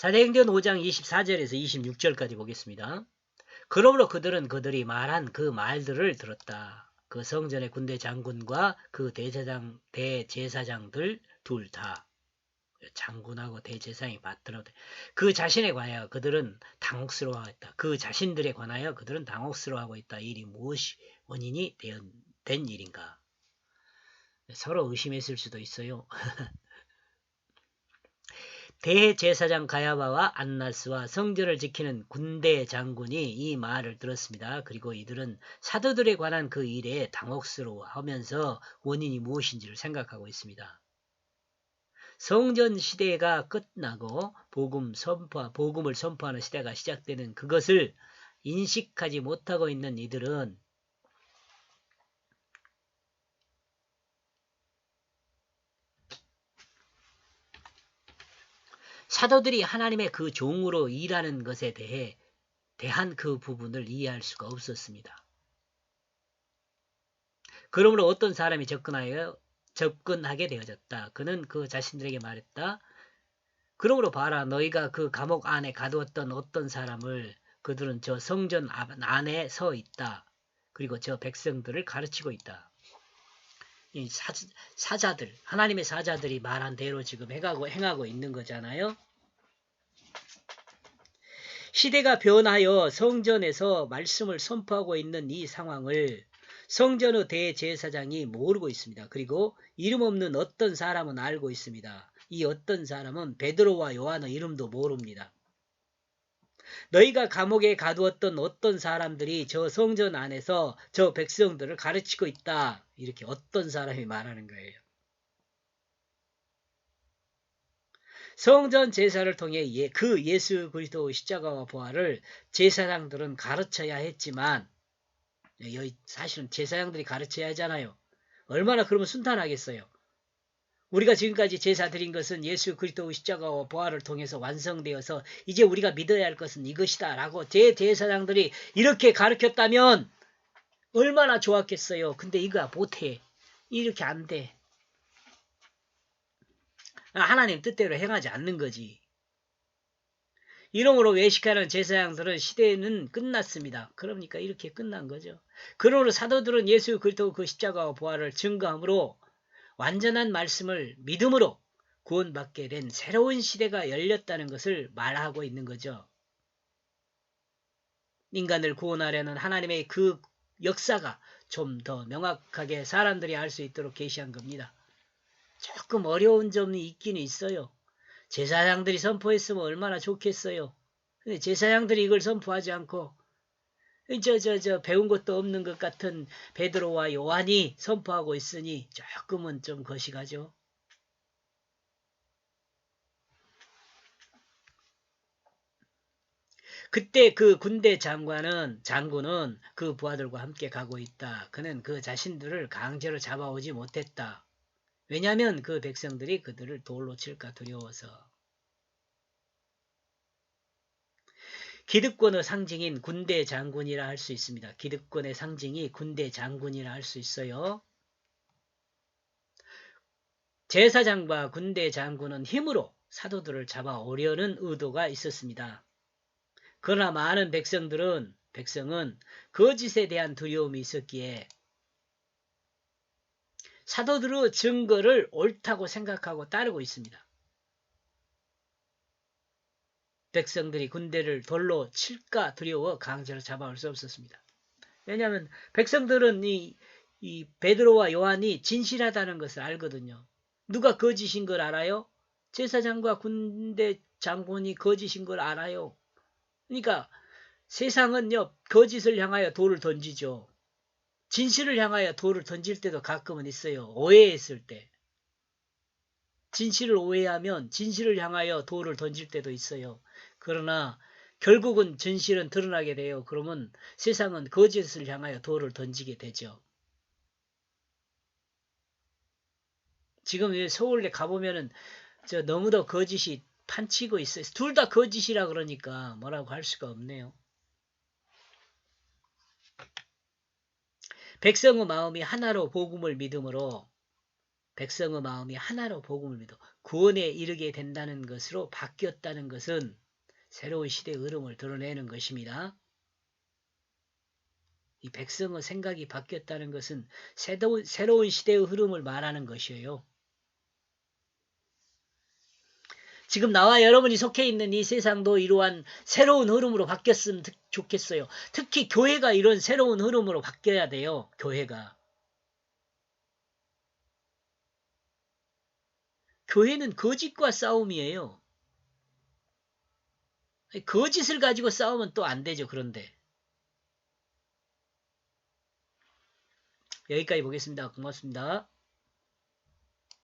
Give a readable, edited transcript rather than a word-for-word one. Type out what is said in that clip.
사도행전 5장 24절에서 26절까지 보겠습니다. 그러므로 그들은 그들이 말한 그 말들을 들었다. 그 성전의 군대 장군과 그 대제사장들 둘 다, 장군하고 대제사장이 받들어 그 자신에 관하여 그들은 당혹스러워하였다. 그 자신들에 관하여 그들은 당혹스러워하고 있다. 이 일이 무엇이 원인이 된 일인가? 서로 의심했을 수도 있어요. 대제사장 가야바와 안나스와 성전을 지키는 군대 장군이 이 말을 들었습니다. 그리고 이들은 사도들에 관한 그 일에 당혹스러워하면서 원인이 무엇인지를 생각하고 있습니다. 성전 시대가 끝나고 복음을 선포하는 시대가 시작되는 그것을 인식하지 못하고 있는 이들은 사도들이 하나님의 그 종으로 일하는 것에 대한 그 부분을 이해할 수가 없었습니다. 그러므로 어떤 사람이 접근하게 되어졌다. 그는 그 자신들에게 말했다. 그러므로 봐라, 너희가 그 감옥 안에 가두었던 어떤 사람을 그들은 저 성전 안에 서 있다. 그리고 저 백성들을 가르치고 있다. 이 사자들, 하나님의 사자들이 말한 대로 지금 행하고 있는 거잖아요. 시대가 변하여 성전에서 말씀을 선포하고 있는 이 상황을 성전의 대제사장이 모르고 있습니다. 그리고 이름 없는 어떤 사람은 알고 있습니다. 이 어떤 사람은 베드로와 요한의 이름도 모릅니다. 너희가 감옥에 가두었던 어떤 사람들이 저 성전 안에서 저 백성들을 가르치고 있다. 이렇게 어떤 사람이 말하는 거예요. 성전 제사를 통해 그 예수 그리스도의 십자가와 부활을 제사장들은 가르쳐야 했지만 사실은 제사장들이 가르쳐야 하잖아요. 얼마나 그러면 순탄하겠어요. 우리가 지금까지 제사 드린 것은 예수 그리스도의 십자가와 부활을 통해서 완성되어서 이제 우리가 믿어야 할 것은 이것이다 라고 제사장들이 이렇게 가르쳤다면 얼마나 좋았겠어요. 근데 이거 못해. 이렇게 안 돼. 하나님 뜻대로 행하지 않는 거지. 이름으로 외식하는 제사장들은 시대는 끝났습니다. 그러니까 이렇게 끝난 거죠. 그러므로 사도들은 예수 그리스도 그 십자가와 부활을 증거함으로 완전한 말씀을 믿음으로 구원받게 된 새로운 시대가 열렸다는 것을 말하고 있는 거죠. 인간을 구원하려는 하나님의 그 역사가 좀 더 명확하게 사람들이 알 수 있도록 계시한 겁니다. 조금 어려운 점이 있기는 있어요. 제사장들이 선포했으면 얼마나 좋겠어요. 근데 제사장들이 이걸 선포하지 않고 배운 것도 없는 것 같은 베드로와 요한이 선포하고 있으니 조금은 좀 거시가죠. 그때 그 군대 장군은 그 부하들과 함께 가고 있다. 그는 그 자신들을 강제로 잡아오지 못했다. 왜냐하면 그 백성들이 그들을 돌로 칠까 두려워서. 기득권의 상징인 군대 장군이라 할 수 있습니다. 기득권의 상징이 군대 장군이라 할 수 있어요. 제사장과 군대 장군은 힘으로 사도들을 잡아오려는 의도가 있었습니다. 그러나 많은 백성은 거짓에 대한 두려움이 있었기에 사도들의 증거를 옳다고 생각하고 따르고 있습니다. 백성들이 군대를 돌로 칠까 두려워 강제로 잡아올 수 없었습니다. 왜냐하면 백성들은 이 베드로와 요한이 진실하다는 것을 알거든요. 누가 거짓인 걸 알아요? 제사장과 군대 장군이 거짓인 걸 알아요. 그러니까 세상은요, 거짓을 향하여 돌을 던지죠. 진실을 향하여 돌을 던질 때도 가끔은 있어요. 오해했을 때. 진실을 오해하면 진실을 향하여 돌을 던질 때도 있어요. 그러나 결국은 진실은 드러나게 돼요. 그러면 세상은 거짓을 향하여 돌을 던지게 되죠. 지금 서울에 가보면은 너무도 거짓이 판치고 있어요. 둘 다 거짓이라 그러니까 뭐라고 할 수가 없네요. 백성의 마음이 하나로 복음을 믿음으로 백성의 마음이 하나로 복음을 믿어 구원에 이르게 된다는 것으로 바뀌었다는 것은 새로운 시대의 흐름을 드러내는 것입니다. 이 백성의 생각이 바뀌었다는 것은 새로운 시대의 흐름을 말하는 것이에요. 지금 나와 여러분이 속해 있는 이 세상도 이러한 새로운 흐름으로 바뀌었으면 좋겠어요. 특히 교회가 이런 새로운 흐름으로 바뀌어야 돼요. 교회가. 교회는 거짓과 싸움이에요. 거짓을 가지고 싸우면 또 안 되죠. 그런데. 여기까지 보겠습니다. 고맙습니다.